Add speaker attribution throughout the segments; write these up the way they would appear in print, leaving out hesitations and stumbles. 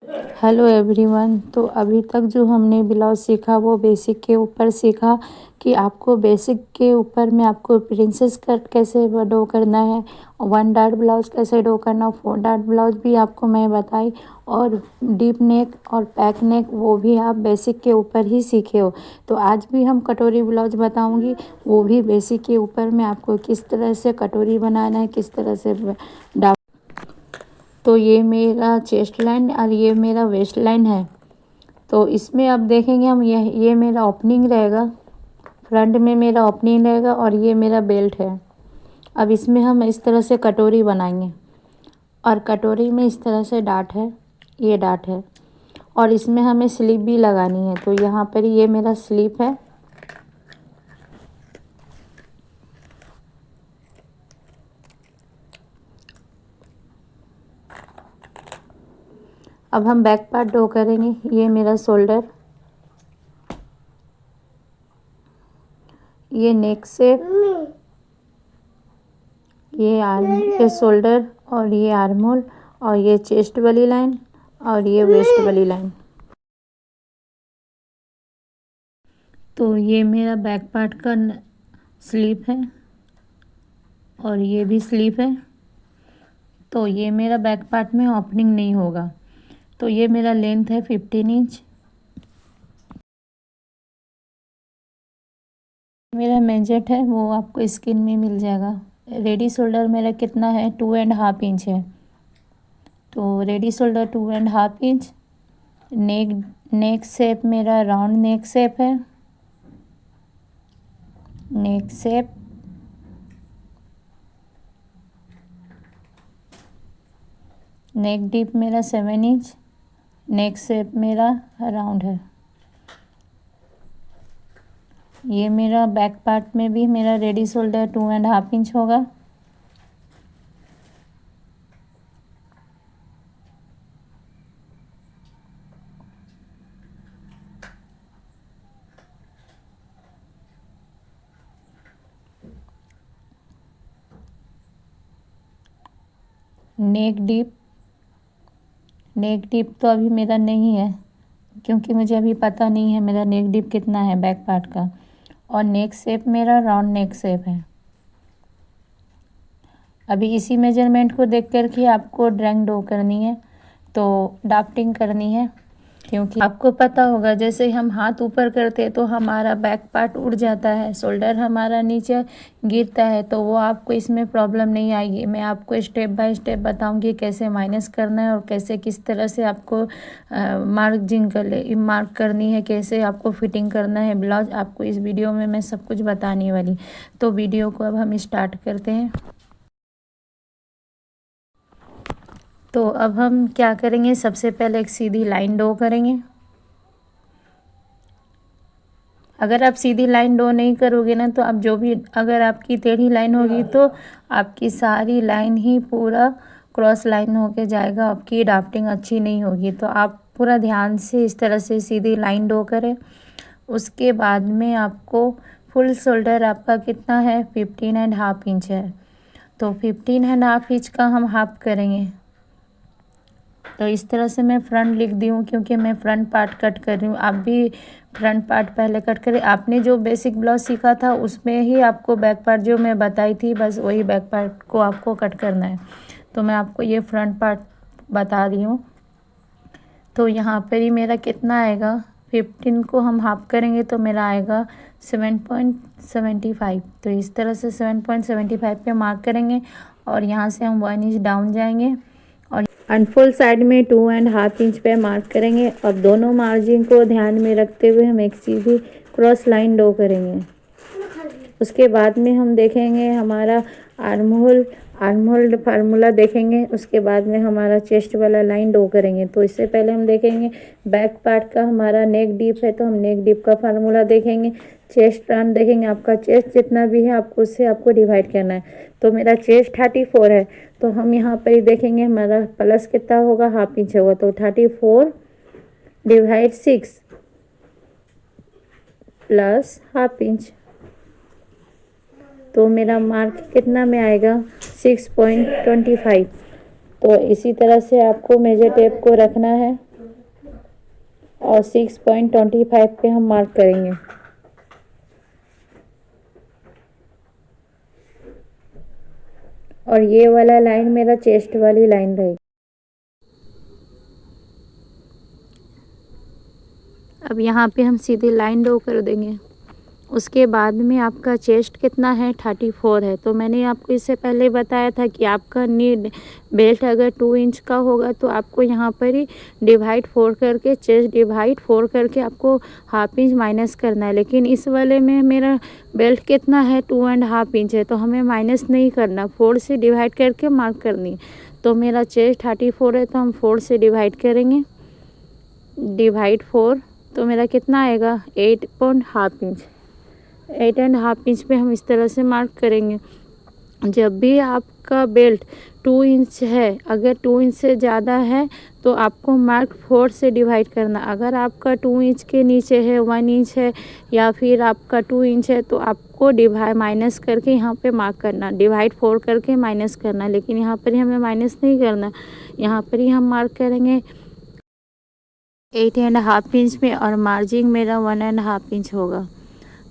Speaker 1: Hello everyone. तो अभी तक जो हमने ब्लाउज सीखा वो बेसिक के ऊपर सीखा कि आपको बेसिक के ऊपर में आपको प्रिंसेस कट कैसे डो करना है, 1 डॉट ब्लाउज कैसे डो करना, 4 डॉट ब्लाउज भी आपको मैं बताई, और डीप नेक और पैक नेक वो भी आप बेसिक के ऊपर ही सीखे हो। तो आज भी हम कटोरी ब्लाउज बताऊंगी, वो भी बेसिक के ऊपर में आपको किस तरह से कटोरी बनाना है, किस तरह से डा तो ये मेरा चेस्ट लाइन और ये मेरा वेस्ट लाइन है। तो इसमें अब देखेंगे हम, ये मेरा ओपनिंग रहेगा, फ्रंट में मेरा ओपनिंग रहेगा और ये मेरा बेल्ट है। अब इसमें हम इस तरह से कटोरी बनाएंगे और कटोरी में इस तरह से डाट है, ये डाट है, और इसमें हमें स्लीप भी लगानी है। तो यहाँ पर ये मेरा स्लीप है। अब हम बैक पार्ट डो करेंगे। ये मेरा शोल्डर, ये नेक शेप, ये शोल्डर और ये आर्म होल और ये चेस्ट वाली लाइन और ये वेस्ट वाली लाइन। तो ये मेरा बैक पार्ट का स्लीप है और ये भी स्लीप है। तो ये मेरा बैक पार्ट में ओपनिंग नहीं होगा। तो ये मेरा लेंथ है 15 इंच। मेरा मेजर है वो आपको स्क्रीन में मिल जाएगा। रेडी शोल्डर मेरा कितना है, 2.5 इंच है। तो रेडी शोल्डर 2.5 इंच। नेक शेप मेरा राउंड नेक शेप है, नेक शेप। नेक डीप मेरा 7 इंच। नेक शेप मेरा राउंड है। ये मेरा बैक पार्ट में भी मेरा रेडी शोल्डर 2.5 इंच होगा। नेक डीप तो अभी मेरा नहीं है क्योंकि मुझे अभी पता नहीं है मेरा नेक डीप कितना है बैक पार्ट का। और नेक शेप मेरा राउंड नेक शेप है। अभी इसी मेजरमेंट को देख कर के आपको ड्राइंग डो करनी है, तो ड्राफ्टिंग करनी है। क्योंकि आपको पता होगा जैसे हम हाथ ऊपर करते हैं तो हमारा बैक पार्ट उड़ जाता है, शोल्डर हमारा नीचे गिरता है। तो वो आपको इसमें प्रॉब्लम नहीं आएगी। मैं आपको स्टेप बाय स्टेप बताऊंगी कैसे माइनस करना है और कैसे किस तरह से आपको मार्क करनी है, कैसे आपको फिटिंग करना है ब्लाउज। आपको इस वीडियो में मैं सब कुछ बताने वाली। तो वीडियो को अब हम स्टार्ट करते हैं। तो अब हम क्या करेंगे, सबसे पहले एक सीधी लाइन ड्रॉ करेंगे। अगर आप सीधी लाइन ड्रॉ नहीं करोगे ना तो आप जो भी, अगर आपकी टेढ़ी लाइन होगी तो आपकी सारी लाइन ही पूरा क्रॉस लाइन होके जाएगा, आपकी ड्राफ्टिंग अच्छी नहीं होगी। तो आप पूरा ध्यान से इस तरह से सीधी लाइन ड्रॉ करें। उसके बाद में आपको फुल शोल्डर आपका कितना है, 15.5 इंच है। तो 15.5 इंच का हम हाफ करेंगे। तो इस तरह से मैं फ्रंट लिख दी हूँ क्योंकि मैं फ्रंट पार्ट कट कर रही हूँ। आप भी फ्रंट पार्ट पहले कट करें। आपने जो बेसिक ब्लाउज सीखा था उसमें ही आपको बैक पार्ट जो मैं बताई थी बस वही बैक पार्ट को आपको कट करना है। तो मैं आपको ये फ्रंट पार्ट बता रही हूँ। तो यहाँ पर ही मेरा कितना आएगा, 15 को हम हाफ करेंगे तो मेरा आएगा 7.75। तो इस तरह से 7.75 पे मार्क करेंगे और यहाँ से हम 1 इंच डाउन जाएंगे और अनफोल्ड साइड में 2.5 इंच पे मार्क करेंगे। और दोनों मार्जिन को ध्यान में रखते हुए हम एक सीधी क्रॉस लाइन ड्रॉ करेंगे। उसके बाद में हम देखेंगे हमारा आर्म होल फार्मूला देखेंगे। उसके बाद में हमारा चेस्ट वाला लाइन ड्रॉ करेंगे। तो इससे पहले हम देखेंगे बैक पार्ट का हमारा नेक डीप है तो हम नेक डीप का फार्मूला देखेंगे। चेस्ट रन देखेंगे, आपका चेस्ट जितना भी है आपको उससे आपको डिवाइड करना है। तो मेरा चेस्ट 34 है तो हम यहाँ पर ही देखेंगे हमारा प्लस कितना होगा, हाफ इंच होगा। तो 34 डिवाइड 6 प्लस हाफ इंच। तो मेरा मार्क कितना में आएगा, 6.25। तो इसी तरह से आपको मेजर टेप को रखना है। और 6.25 पे हम मार्क करेंगे। और ये वाला लाइन मेरा चेस्ट वाली लाइन रहेगी। अब यहाँ पे हम सीधी लाइन ड्रॉ कर देंगे। उसके बाद में आपका चेस्ट कितना है, 34 है। तो मैंने आपको इससे पहले बताया था कि आपका नीड बेल्ट अगर 2 इंच का होगा तो आपको यहाँ पर ही डिवाइड 4 करके, चेस्ट डिवाइड 4 करके आपको ½ इंच माइनस करना है। लेकिन इस वाले में मेरा बेल्ट कितना है, 2.5 इंच है, तो हमें माइनस नहीं करना, 4 से डिवाइड करके मार्क करनी है। तो मेरा चेस्ट 34 है, तो हम 4 से डिवाइड करेंगे, डिवाइड 4, तो मेरा कितना आएगा, 8.5 इंच। 8.5 इंच पे हम इस तरह से मार्क करेंगे। जब भी आपका बेल्ट 2 इंच है, अगर 2 इंच से ज़्यादा है तो आपको मार्क 4 से डिवाइड करना। अगर आपका 2 इंच के नीचे है, 1 इंच है, या फिर आपका 2 इंच है, तो आपको डिवाइड माइनस करके यहाँ पे मार्क करना, डिवाइड 4 करके माइनस करना। लेकिन यहाँ पर ही हमें माइनस नहीं करना, यहाँ पर ही हम मार्क करेंगे 8.5 इंच में, और मार्जिन मेरा 1.5 इंच होगा।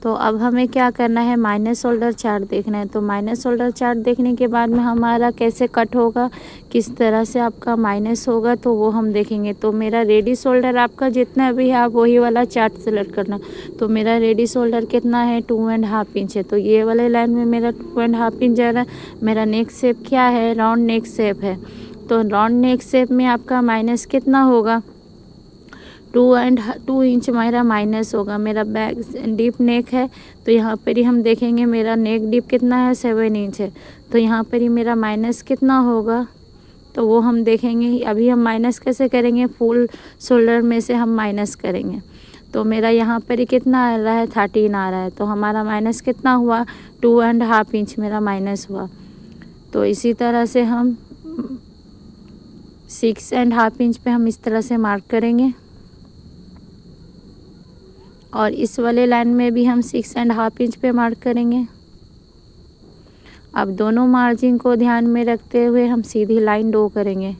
Speaker 1: तो अब हमें क्या करना है, माइनस शोल्डर चार्ट देखना है। तो माइनस शोल्डर चार्ट देखने के बाद में हमारा कैसे कट होगा, किस तरह से आपका माइनस होगा, तो वो हम देखेंगे। तो मेरा रेडी शोल्डर आपका जितना भी है आप वही वाला चार्ट सेलेक्ट करना। तो मेरा रेडी शोल्डर कितना है, 2.5 इंच है। तो ये वाले लाइन में मेरा 2.5 इंच जा रहा है। मेरा नेक शेप क्या है, राउंड नेक शेप है। तो राउंड नेक शेप में आपका माइनस कितना होगा, 2 इंच मेरा माइनस होगा। मेरा बैक डीप नेक है, तो यहाँ पर ही हम देखेंगे मेरा नेक डीप कितना है, 7 इंच है। तो यहाँ पर ही मेरा माइनस कितना होगा, तो वो हम देखेंगे। अभी हम माइनस कैसे करेंगे, फुल शोल्डर में से हम माइनस करेंगे। तो मेरा यहाँ पर ही कितना आ रहा है, 13 आ रहा है। तो हमारा माइनस कितना हुआ, 2.5 इंच मेरा माइनस हुआ। तो इसी तरह से हम 6.5 इंच पे हम इस तरह से मार्क करेंगे। और इस वाले लाइन में भी हम 6.5 इंच पे मार्क करेंगे। अब दोनों मार्जिन को ध्यान में रखते हुए हम सीधी लाइन ड्रॉ करेंगे।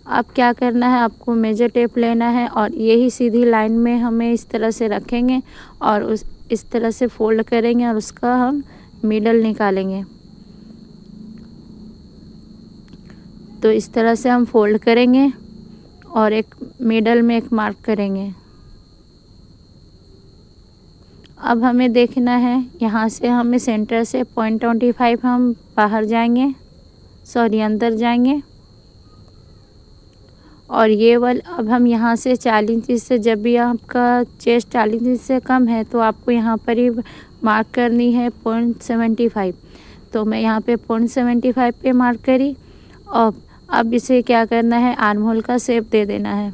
Speaker 1: अब क्या करना है, आपको मेजर टेप लेना है और यही सीधी लाइन में हमें इस तरह से रखेंगे और इस तरह से फोल्ड करेंगे और उसका हम मिडल निकालेंगे। तो इस तरह से हम फोल्ड करेंगे और एक मिडल में एक मार्क करेंगे। अब हमें देखना है, यहाँ से हमें सेंटर से 0.25 हम बाहर जाएंगे, सॉरी अंदर जाएंगे। और ये वाला अब हम यहाँ से 40 इंच से, जब भी आपका चेस्ट 40 इंच से कम है तो आपको यहाँ पर ही मार्क करनी है 0.75। तो मैं यहाँ पे 0.75 पे मार्क करी। और अब इसे क्या करना है, आर्म होल का शेप दे देना है।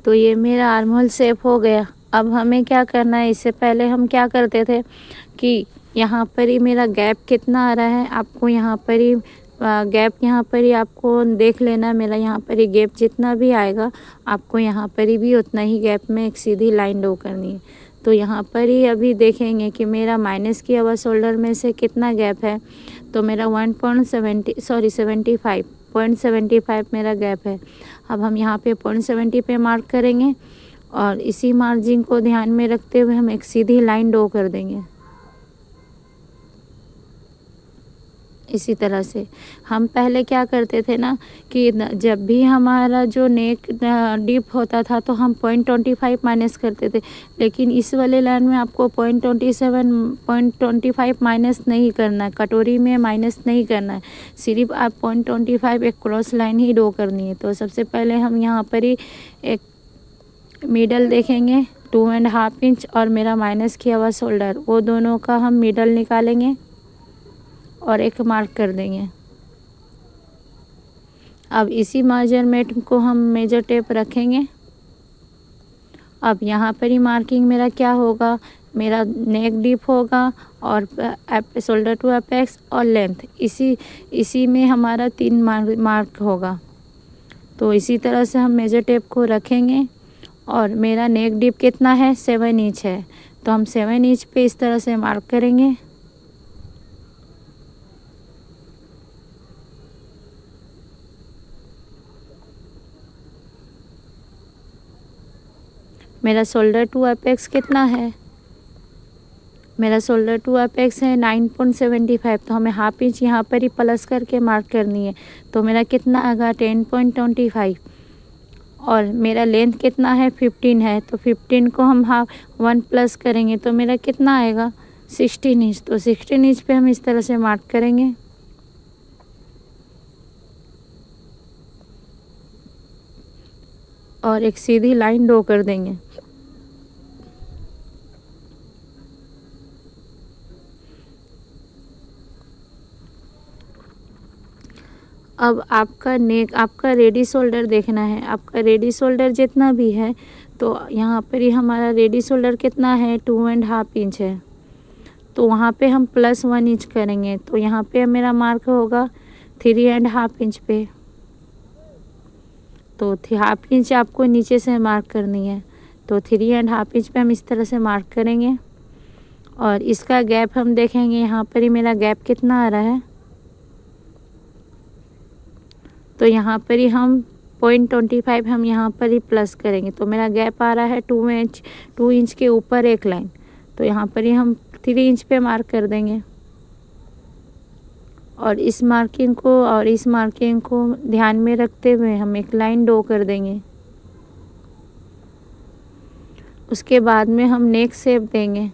Speaker 1: तो ये मेरा आर्म होल शेप हो गया। अब हमें क्या करना है, इससे पहले हम क्या करते थे कि यहाँ पर ही मेरा गैप कितना आ रहा है, आपको यहाँ पर ही गैप यहाँ पर ही आपको देख लेना। मेरा यहाँ पर ही गैप जितना भी आएगा आपको यहाँ पर ही भी उतना ही गैप में एक सीधी लाइन ड्रॉ करनी है। तो यहाँ पर ही अभी देखेंगे कि मेरा माइनस की अवर शोल्डर में से कितना गैप है। तो मेरा 0.75 मेरा गैप है। अब हम यहाँ पे 0.70 पे मार्क करेंगे और इसी मार्जिन को ध्यान में रखते हुए हम एक सीधी लाइन ड्रॉ कर देंगे। इसी तरह से हम पहले क्या करते थे ना कि जब भी हमारा जो नेक डीप होता था तो हम 0.25 माइनस करते थे। लेकिन इस वाले लाइन में आपको 0.25 माइनस नहीं करना है, कटोरी में माइनस नहीं करना है, सिर्फ आप 0.25 एक क्रॉस लाइन ही ड्रॉ करनी है। तो सबसे पहले हम यहाँ पर ही एक मिडल देखेंगे 2.5 इंच और मेरा माइनस किया हुआ शोल्डर, वो दोनों का हम मिडल निकालेंगे और एक मार्क कर देंगे। अब इसी मेजरमेंट को हम मेजर टेप रखेंगे। अब यहाँ पर ही मार्किंग मेरा क्या होगा, मेरा नेक डीप होगा और शोल्डर टू एपेक्स और लेंथ, इसी में हमारा 3 मार्क होगा। तो इसी तरह से हम मेजर टेप को रखेंगे। और मेरा नेक डीप कितना है, 7 इंच है, तो हम 7 इंच पे इस तरह से मार्क करेंगे। मेरा शोल्डर टू एपेक्स कितना है, मेरा शोल्डर टू एपेक्स है 9.75, तो हमें हाफ इंच यहाँ पर ही प्लस करके मार्क करनी है। तो मेरा कितना आएगा 10.25। और मेरा लेंथ कितना है 15 है, तो 15 को हम 1 प्लस करेंगे तो मेरा कितना आएगा 16 इंच। तो 16 इंच पे हम इस तरह से मार्क करेंगे। और एक सीधी लाइन ड्रॉ कर देंगे। अब आपका नेक, आपका रेडी शोल्डर देखना है। आपका रेडी शोल्डर जितना भी है, तो यहाँ पर ही हमारा रेडी शोल्डर कितना है 2.5 इंच है, तो वहाँ पे हम +1 इंच करेंगे। तो यहाँ पे मेरा मार्क होगा 3.5 इंच पे। तो हाफ इंच आपको नीचे से मार्क करनी है, तो 3.5 इंच पे हम इस तरह से मार्क करेंगे। और इसका गैप हम देखेंगे, यहाँ पर ही मेरा गैप कितना आ रहा है, तो यहाँ पर ही हम 0.25 हम यहाँ पर ही प्लस करेंगे। तो मेरा गैप आ रहा है 2 इंच के ऊपर एक लाइन, तो यहाँ पर ही हम 3 इंच पे मार्क कर देंगे। और इस मार्किंग को ध्यान में रखते हुए हम एक लाइन ड्रॉ कर देंगे। उसके बाद में हम नेक शेप देंगे।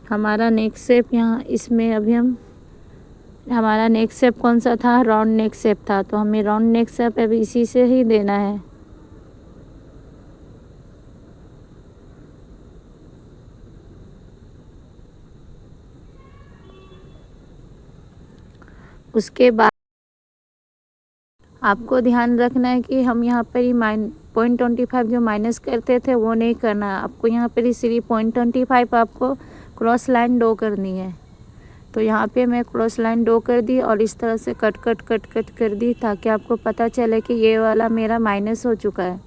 Speaker 1: हमारा नेक शेप यहाँ इसमें अभी हमारा नेक शेप कौन सा था, राउंड नेक शेप था, तो हमें राउंड नेक शेप अभी इसी से ही देना है। उसके बाद आपको ध्यान रखना है कि हम यहाँ पर ही 0.25 जो माइनस करते थे वो नहीं करना है। आपको यहाँ पर ही सिर्फ 0.25 आपको क्रॉस लाइन ड्रॉ करनी है। तो यहाँ पे मैं क्रॉस लाइन ड्रॉ कर दी और इस तरह से कट कर दी, ताकि आपको पता चले कि ये वाला मेरा माइनस हो चुका है।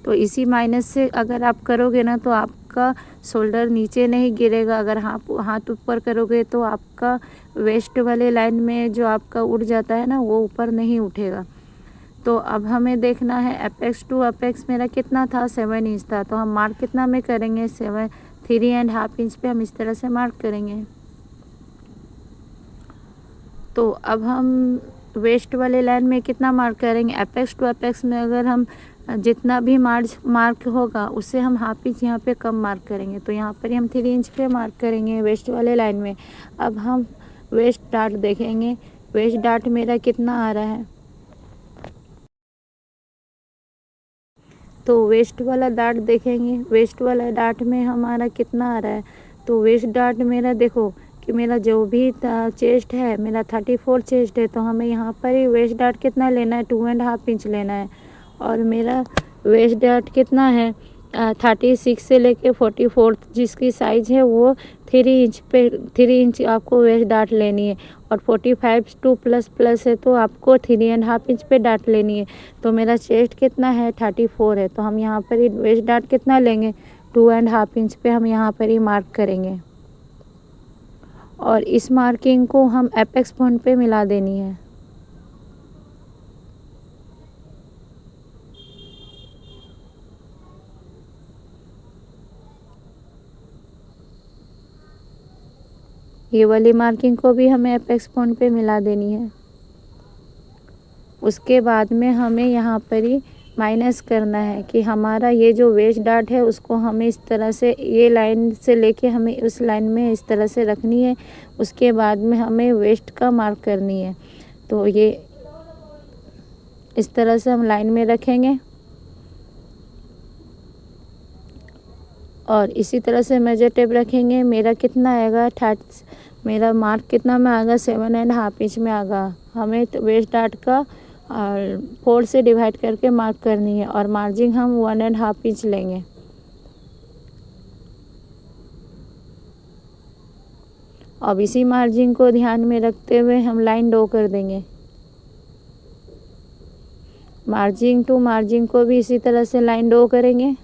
Speaker 1: तो इसी माइनस से अगर आप करोगे ना, तो आपका शोल्डर नीचे नहीं गिरेगा। अगर हाथ ऊपर करोगे तो आपका वेस्ट वाले लाइन में जो आपका उड़ जाता है ना, वो ऊपर नहीं उठेगा। तो अब हमें देखना है एपेक्स टू एपेक्स मेरा कितना था, 7 इंच था, तो हम मार्क कितना में करेंगे, 3.5 इंच पे हम इस तरह से मार्क करेंगे। तो अब हम वेस्ट वाले लाइन में कितना मार्क करेंगे, एपेक्स टू एपेक्स में अगर हम जितना भी मार्क होगा उससे हम हाफ इंच यहाँ पे कम मार्क करेंगे। तो यहाँ पर हम 3 इंच पे मार्क करेंगे वेस्ट वाले लाइन में। अब हम वेस्ट डार्ट देखेंगे, वेस्ट डार्ट मेरा कितना आ रहा है, तो वेस्ट वाला डार्ट देखेंगे, वेस्ट वाला डार्ट में हमारा कितना आ रहा है। तो वेस्ट डार्ट मेरा देखो कि मेरा जो भी चेस्ट है मेरा 34 चेस्ट है, तो हमें यहाँ पर ही वेस्ट डार्ट कितना लेना है, 2.5 इंच लेना है। और मेरा वेस्ट डार्ट कितना है 36 से लेके 44 जिसकी साइज़ है वो 3 इंच आपको वेस्ट डार्ट लेनी है। और 45 टू प्लस है तो आपको 3.5 इंच पे डार्ट लेनी है। तो मेरा चेस्ट कितना है 34 है, तो हम यहाँ पर ही वेस्ट डार्ट कितना लेंगे 2.5 इंच पे हम यहाँ पर ही मार्क करेंगे। और इस मार्किंग को हम एपेक्स पॉइंट पे मिला देनी है। ये वाली मार्किंग को भी हमें एपेक्स पॉइंट पे मिला देनी है। उसके बाद में हमें यहाँ पर ही माइनस करना है कि हमारा ये जो वेस्ट डार्ट है उसको हमें इस तरह से ये लाइन से लेके हमें उस लाइन में इस तरह से रखनी है। उसके बाद में हमें वेस्ट का मार्क करनी है। तो ये इस तरह से हम लाइन में रखेंगे। और इसी तरह से मेजर टेप रखेंगे। मेरा कितना आएगा मेरा मार्क कितना में आएगा 7.5 इंच में आएगा। हमें तो वेस्ट डार्ट का और 4 से डिवाइड करके मार्क करनी है और मार्जिन हम 1.5 इंच लेंगे। अब इसी मार्जिन को ध्यान में रखते हुए हम लाइन ड्रॉ कर देंगे। मार्जिन टू मार्जिन को भी इसी तरह से लाइन ड्रॉ करेंगे।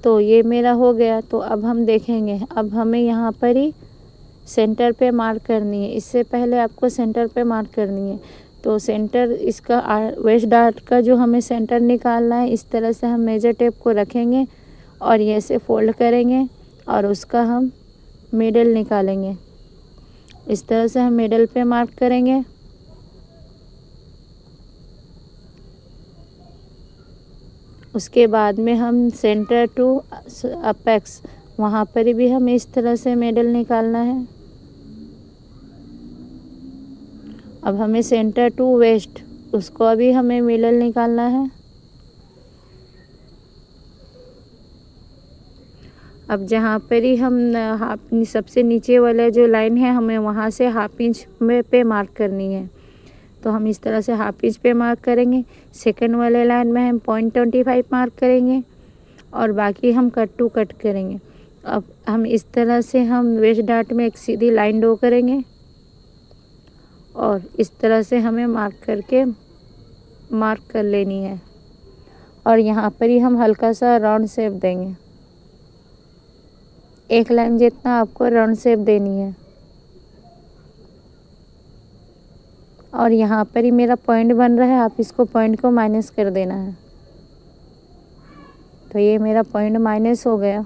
Speaker 1: तो ये मेरा हो गया। तो अब हम देखेंगे, अब हमें यहाँ पर ही सेंटर पे मार्क करनी है। इससे पहले आपको सेंटर पे मार्क करनी है। तो सेंटर इसका वेस्ट डार्ट का जो हमें सेंटर निकालना है, इस तरह से हम मेजर टेप को रखेंगे और ये से फोल्ड करेंगे और उसका हम मिडल निकालेंगे। इस तरह से हम मिडल पे मार्क करेंगे। उसके बाद में हम सेंटर टू अपेक्स, वहाँ पर भी हमें इस तरह से मिडल निकालना है। अब हमें सेंटर टू वेस्ट, उसको अभी हमें मिडल निकालना है। अब जहाँ पर ही हम सबसे नीचे वाला जो लाइन है, हमें वहाँ से 1/2 इंच में पे मार्क करनी है। तो हम इस तरह से 1/2 इंच पे मार्क करेंगे। सेकंड वाले लाइन में हम 0.25 मार्क करेंगे और बाकी हम कट टू कट करेंगे। अब हम इस तरह से हम वेस्ट डार्ट में एक सीधी लाइन ड्रॉ करेंगे और इस तरह से हमें मार्क कर लेनी है और यहाँ पर ही हम हल्का सा राउंड शेप देंगे। एक लाइन जितना आपको राउंड शेप देनी है। और यहाँ पर ही मेरा पॉइंट बन रहा है, आप इसको पॉइंट को माइनस कर देना है। तो ये मेरा पॉइंट माइनस हो गया।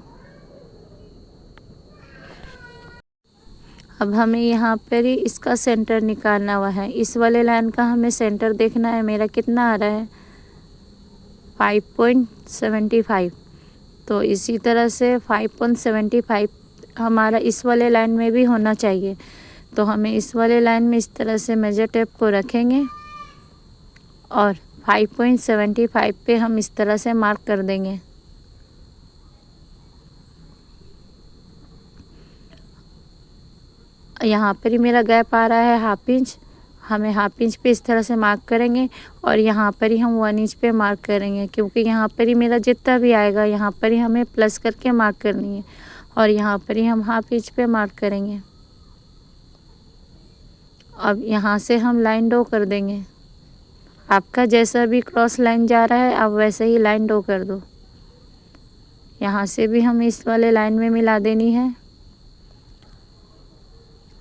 Speaker 1: अब हमें यहाँ पर ही इसका सेंटर निकालना हुआ है। इस वाले लाइन का हमें सेंटर देखना है। मेरा कितना आ रहा है 5.75। तो इसी तरह से 5.75 हमारा इस वाले लाइन में भी होना चाहिए। तो हमें इस वाले लाइन में इस तरह से मेजर टेप को रखेंगे और 5.75 पे हम इस तरह से मार्क कर देंगे। यहाँ पर ही मेरा गैप आ रहा है 1/2 इंच। हमें 1/2 इंच पे इस तरह से मार्क करेंगे और यहाँ पर ही हम 1 इंच पे मार्क करेंगे, क्योंकि यहाँ पर ही मेरा जितना भी आएगा यहाँ पर ही हमें प्लस करके मार्क करनी है और यहाँ पर ही हम 1/2 इंच पे मार्क करेंगे। अब यहाँ से हम लाइन ड्रॉ कर देंगे। आपका जैसा भी क्रॉस लाइन जा रहा है आप वैसे ही लाइन ड्रॉ कर दो। यहाँ से भी हम इस वाले लाइन में मिला देनी है।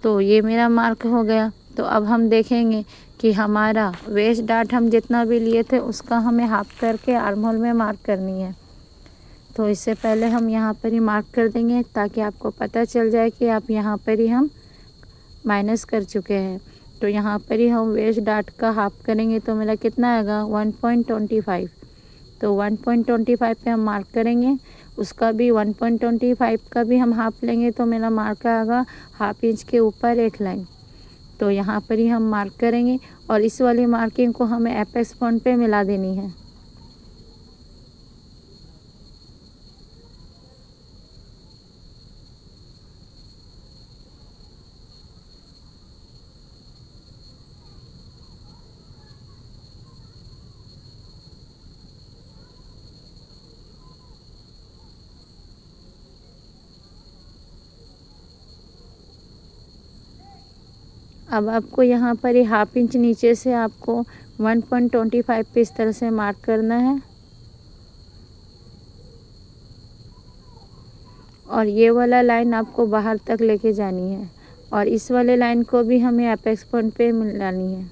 Speaker 1: तो ये मेरा मार्क हो गया। तो अब हम देखेंगे कि हमारा वेस्ट डार्ट हम जितना भी लिए थे उसका हमें हाफ करके आर्म होल में मार्क करनी है। तो इससे पहले हम यहाँ पर ही मार्क कर देंगे ताकि आपको पता चल जाए कि आप यहाँ पर ही हम माइनस कर चुके हैं। तो यहाँ पर ही हम वेस्ट डार्ट का हाफ करेंगे तो मेरा कितना आएगा 1.25। तो 1.25 पे हम मार्क करेंगे, उसका भी 1.25 का भी हम हाफ लेंगे तो मेरा मार्क आएगा 1/2 इंच के ऊपर एक लाइन। तो यहाँ पर ही हम मार्क करेंगे और इस वाली मार्किंग को हमें एपेक्स पॉइंट पे मिला देनी है। अब आपको यहाँ पर ही 1/2 इंच नीचे से आपको 1.25 पे इस तरह से मार्क करना है और ये वाला लाइन आपको बाहर तक लेके जानी है और इस वाले लाइन को भी हमें एपेक्स पॉइंट पे मिलानी है।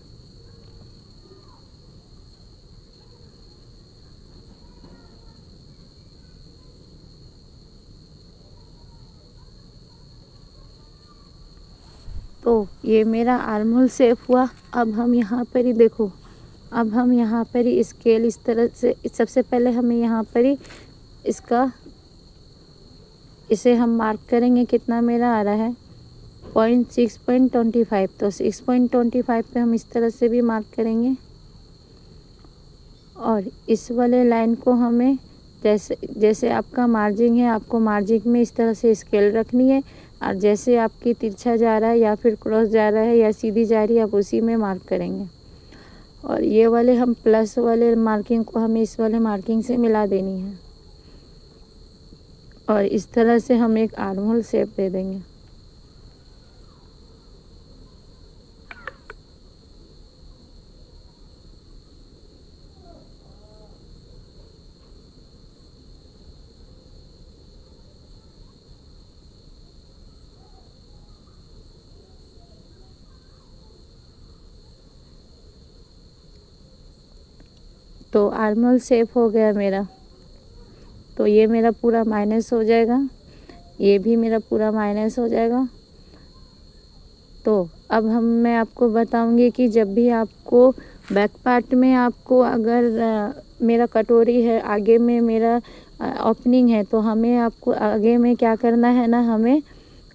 Speaker 1: तो ये मेरा आर्म होल शेप हुआ। अब हम यहाँ पर ही देखो, अब हम यहाँ पर ही स्केल इस तरह से, सबसे पहले हमें यहाँ पर ही इसे हम मार्क करेंगे कितना मेरा आ रहा है 6.25, तो 6.25 पे हम इस तरह से भी मार्क करेंगे। और इस वाले लाइन को हमें जैसे जैसे आपका मार्जिन है, आपको मार्जिन में इस तरह से स्केल रखनी है, और जैसे आपकी तिरछा जा रहा है या फिर क्रॉस जा रहा है या सीधी जा रही है, आप उसी में मार्क करेंगे। और ये वाले हम प्लस वाले मार्किंग को हमें इस वाले मार्किंग से मिला देनी है, और इस तरह से हम एक आर्म होल शेप दे देंगे। तो आर्म होल शेप हो गया मेरा। तो ये मेरा पूरा माइनस हो जाएगा, ये भी मेरा पूरा माइनस हो जाएगा। तो अब मैं आपको बताऊंगी कि जब भी आपको बैक पार्ट में आपको अगर मेरा कटोरी है, आगे में मेरा ओपनिंग है, तो हमें आपको आगे में क्या करना है ना, हमें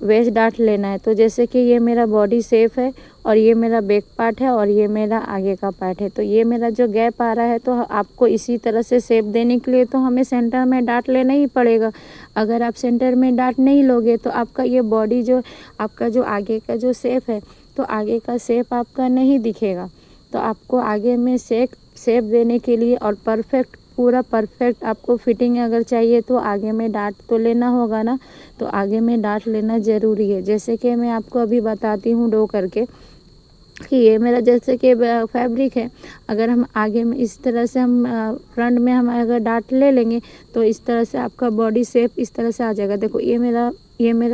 Speaker 1: वेस्ट डार्ट लेना है। तो जैसे कि ये मेरा बॉडी शेप है और ये मेरा बैक पार्ट है और ये मेरा आगे का पार्ट है, तो ये मेरा जो गैप आ रहा है, तो आपको इसी तरह से शेप देने के लिए तो हमें सेंटर में डार्ट लेना ही पड़ेगा। अगर आप सेंटर में डार्ट नहीं लोगे तो आपका ये बॉडी जो आपका जो आगे का जो शेप है, तो आगे का शेप आपका नहीं दिखेगा। तो आपको आगे में शेप देने के लिए और परफेक्ट पूरा परफेक्ट आपको फिटिंग अगर चाहिए तो आगे में डार्ट तो लेना होगा ना, तो आगे में डार्ट लेना ज़रूरी है। जैसे कि मैं आपको अभी बताती हूँ ड्रॉ करके कि ये मेरा जैसे कि फैब्रिक है, अगर हम आगे में इस तरह से हम फ्रंट में हम अगर डार्ट ले लेंगे तो इस तरह से आपका बॉडी शेप इस तरह से आ जाएगा। देखो ये मेरा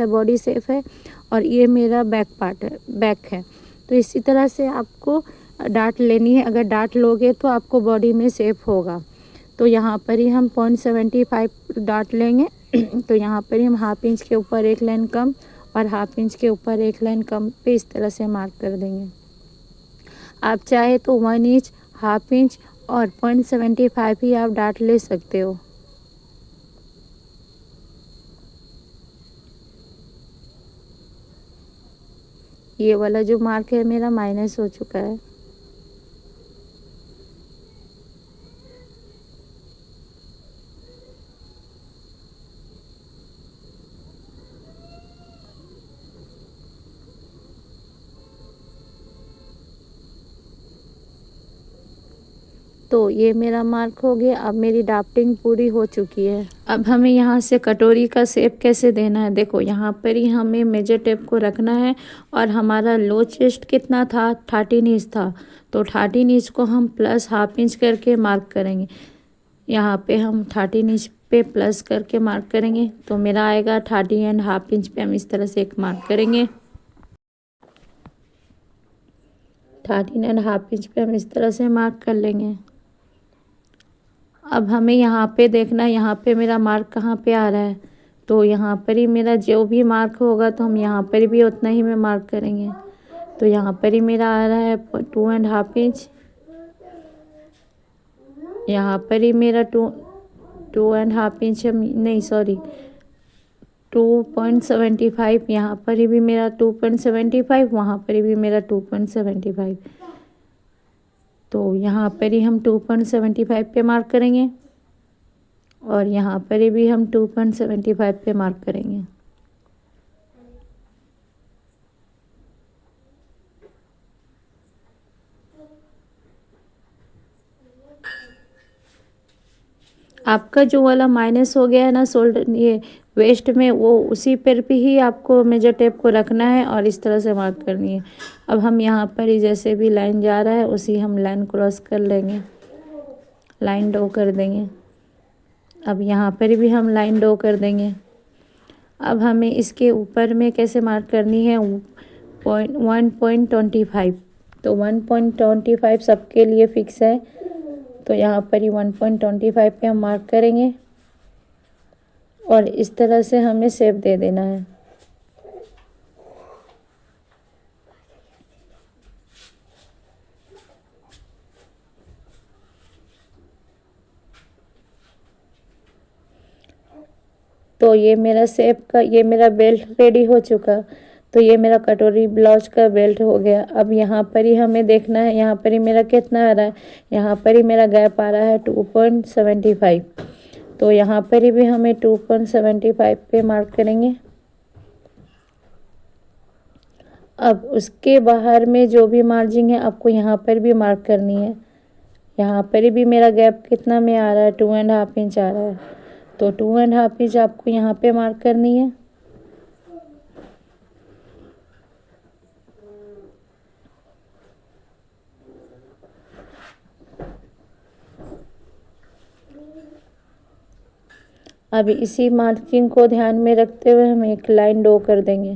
Speaker 1: बॉडी शेप है और ये मेरा बैक पार्ट है, बैक है। तो इसी तरह से आपको डार्ट लेनी है। अगर डार्ट लोगे तो आपको बॉडी में शेप होगा। तो यहाँ पर ही हम 0.75 डार्ट लेंगे। तो यहाँ पर ही हम हाफ इंच के ऊपर एक लाइन कम और हाफ इंच के ऊपर एक लाइन कम पे इस तरह से मार्क कर देंगे। आप चाहे तो 1 इंच, हाफ इंच और 0.75 ही आप डार्ट ले सकते हो। ये वाला जो मार्क है मेरा माइनस हो चुका है। तो ये मेरा मार्क हो गया। अब मेरी ड्राफ्टिंग पूरी हो चुकी है। अब हमें यहाँ से कटोरी का शेप कैसे देना है, देखो यहाँ पर ही हमें मेजर टेप को रखना है। और हमारा लो चेस्ट कितना था, 13 इंच था, तो 13 इंच को हम प्लस हाफ इंच करके मार्क करेंगे। यहाँ पे हम 13 इंच पे प्लस करके मार्क करेंगे, तो मेरा आएगा 13.5 इंच पे हम इस तरह से एक मार्क करेंगे। 13.5 इंच पे हम इस तरह से मार्क कर लेंगे। अब हमें यहाँ पे देखना, यहाँ पे मेरा मार्क कहाँ पे आ रहा है, तो यहाँ पर ही मेरा जो भी मार्क होगा तो हम यहाँ पर भी उतना ही में मार्क करेंगे। तो यहाँ पर ही मेरा आ रहा है 2.5 इंच, यहाँ पर ही मेरा 2.5 इंच, नहीं सॉरी 2.75, यहाँ पर ही भी मेरा 2.75, वहाँ पर भी मेरा 2.75। तो यहाँ पर ही हम 2.75 पे मार्क करेंगे और यहाँ पर भी हम 2.75 पे मार्क करेंगे। आपका जो वाला माइनस हो गया है ना शोल्डर, ये वेस्ट में, वो उसी पर भी ही आपको मेजर टेप को रखना है और इस तरह से मार्क करनी है। अब हम यहाँ पर ही जैसे भी लाइन जा रहा है उसी हम लाइन क्रॉस कर लेंगे, लाइन ड्रॉ कर देंगे। अब यहाँ पर भी हम लाइन ड्रॉ कर देंगे। अब हमें इसके ऊपर में कैसे मार्क करनी है, 1.25। तो 1.25 सबके लिए फिक्स है, तो यहाँ पर ही 1.25 पे हम मार्क करेंगे और इस तरह से हमें शेप दे देना है। तो ये मेरा शेप का, ये मेरा बेल्ट रेडी हो चुका। तो ये मेरा कटोरी ब्लाउज का बेल्ट हो गया। अब यहाँ पर ही हमें देखना है, यहाँ पर ही मेरा कितना आ रहा है, यहाँ पर ही मेरा गैप आ रहा है 2.75। तो यहाँ पर ही भी हमें 2.75 पे मार्क करेंगे। अब उसके बाहर में जो भी मार्जिन है आपको यहाँ पर भी मार्क करनी है। यहाँ पर भी मेरा गैप कितना में आ रहा है, 2.5 इंच आ रहा है। तो 2.5 इंच आपको यहाँ पे मार्क करनी है। अब इसी मार्किंग को ध्यान में रखते हुए हम एक लाइन ड्रॉ कर देंगे।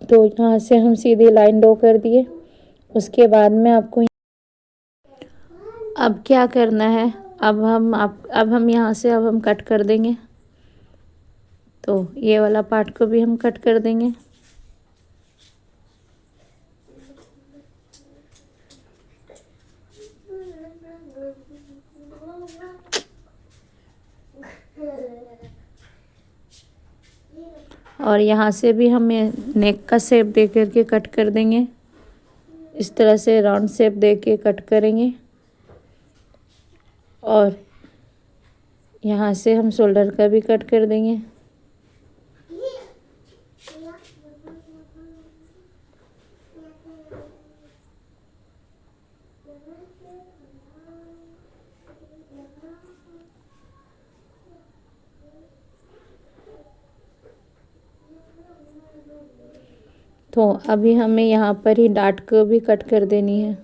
Speaker 1: तो यहाँ से हम सीधी लाइन ड्रॉ कर दिए। उसके बाद में आपको अब क्या करना है, अब हम यहाँ से अब हम कट कर देंगे। तो ये वाला पार्ट को भी हम कट कर देंगे। और यहाँ से भी हमें नेक का शेप दे करके कट कर देंगे। इस तरह से राउंड शेप दे के कट करेंगे। और यहाँ से हम शोल्डर का भी कट कर देंगे। तो अभी हमें यहाँ पर ही डाट को भी कट कर देनी है।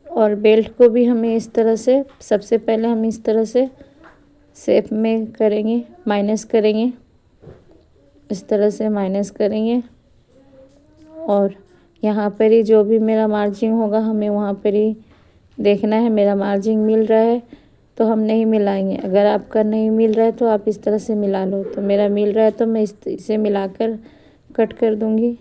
Speaker 1: और बेल्ट को भी हमें इस तरह से, सबसे पहले हम इस तरह से शेप में करेंगे, माइनस करेंगे, इस तरह से माइनस करेंगे। और यहाँ पर ही जो भी मेरा मार्जिन होगा हमें वहाँ पर ही देखना है। मेरा मार्जिन मिल रहा है तो हम नहीं मिलाएंगे, अगर आपका नहीं मिल रहा है तो आप इस तरह से मिला लो। तो मेरा मिल रहा है तो मैं इसे मिलाकर कट कर दूँगी।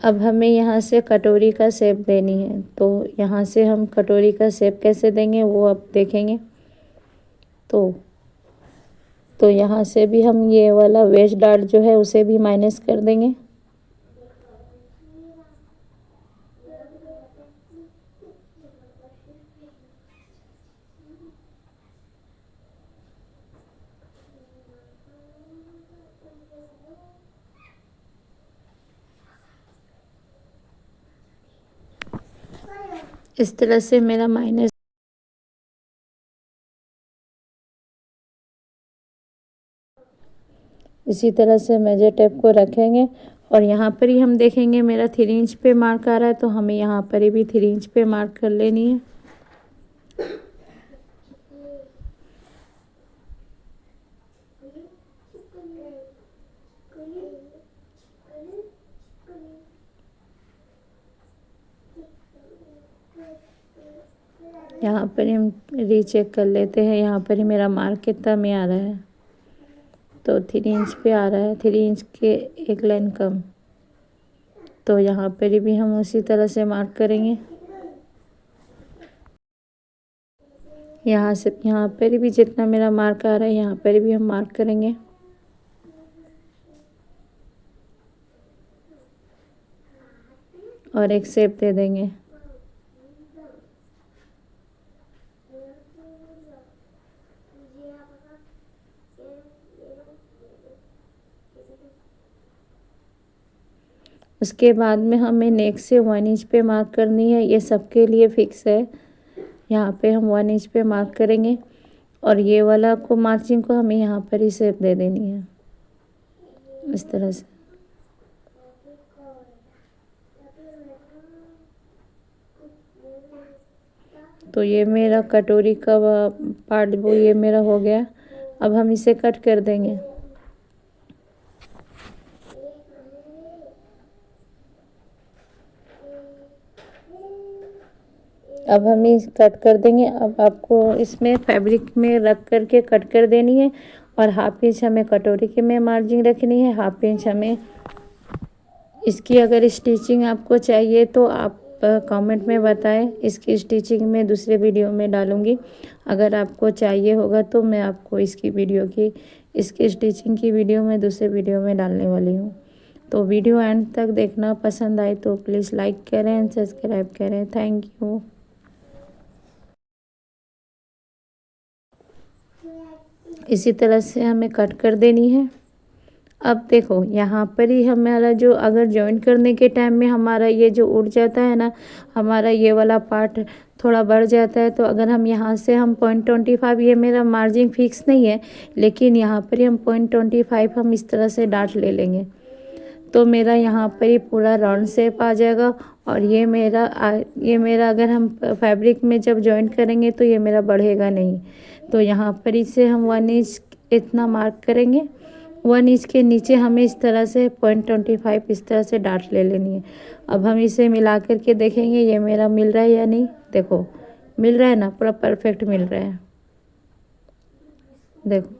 Speaker 1: अब हमें यहाँ से कटोरी का शेप देनी है। तो यहाँ से हम कटोरी का शेप कैसे देंगे वो अब देखेंगे। तो यहाँ से भी हम ये वाला वेस्ट डार्ट जो है उसे भी माइनस कर देंगे। इस तरह से मेरा माइनस, इसी तरह से मेजर टेप को रखेंगे। और यहाँ पर ही हम देखेंगे मेरा 3 इंच पे मार्क आ रहा है तो हमें यहाँ पर ही भी 3 इंच पे मार्क कर लेनी है। यहाँ पर हम रीचेक कर लेते हैं, यहाँ पर ही मेरा मार्क कितना में आ रहा है। तो 3 इंच पे आ रहा है, 3 इंच के एक लाइन कम। तो यहाँ पर भी हम उसी तरह से मार्क करेंगे। यहाँ से यहाँ पर भी जितना मेरा मार्क आ रहा है यहाँ पर भी हम मार्क करेंगे। और एक शेप दे देंगे। उसके बाद में हमें नेक से 1 इंच पे मार्क करनी है। ये सबके लिए फिक्स है। यहाँ पे हम 1 इंच पे मार्क करेंगे। और ये वाला को मार्जिन को हमें यहाँ पर ही शेप दे देनी है इस तरह से। तो ये मेरा कटोरी का पार्ट वो ये मेरा हो गया। अब हम इसे कट कर देंगे। अब हम इस कट कर देंगे। अब आपको इसमें फैब्रिक में रख कर के कट कर देनी है और हाफ इंच हमें कटोरी के में मार्जिन रखनी है, हाफ इंच हमें इसकी अगर स्टिचिंग आपको चाहिए तो आप कमेंट में बताएं। इसकी स्टिचिंग मैं दूसरे वीडियो में डालूंगी। अगर आपको चाहिए होगा तो मैं आपको इसकी स्टिचिंग की वीडियो मैं दूसरे वीडियो में डालने वाली हूँ। तो वीडियो एंड तक देखना। पसंद आए तो प्लीज़ लाइक करें एंड सब्सक्राइब करें। Thank you. इसी तरह से हमें कट कर देनी है। अब देखो यहाँ पर ही हमारा जो अगर जॉइन करने के टाइम में हमारा ये जो उड़ जाता है ना, हमारा ये वाला पार्ट थोड़ा बढ़ जाता है, तो अगर हम यहाँ से हम 0.25, ये मेरा मार्जिन फिक्स नहीं है, लेकिन यहाँ पर ही हम 0.25 हम इस तरह से डाट ले लेंगे तो मेरा यहाँ पर ही पूरा राउंड शेप आ जाएगा। और ये मेरा अगर हम फैब्रिक में जब जॉइन करेंगे तो ये मेरा बढ़ेगा नहीं। तो यहाँ पर इसे हम 1 इंच इतना मार्क करेंगे। 1 इंच के नीचे हमें इस तरह से 0.25 इस तरह से डाट ले लेनी है। अब हम इसे मिला करके देखेंगे ये मेरा मिल रहा है या नहीं। देखो मिल रहा है ना, पूरा परफेक्ट मिल रहा है। देखो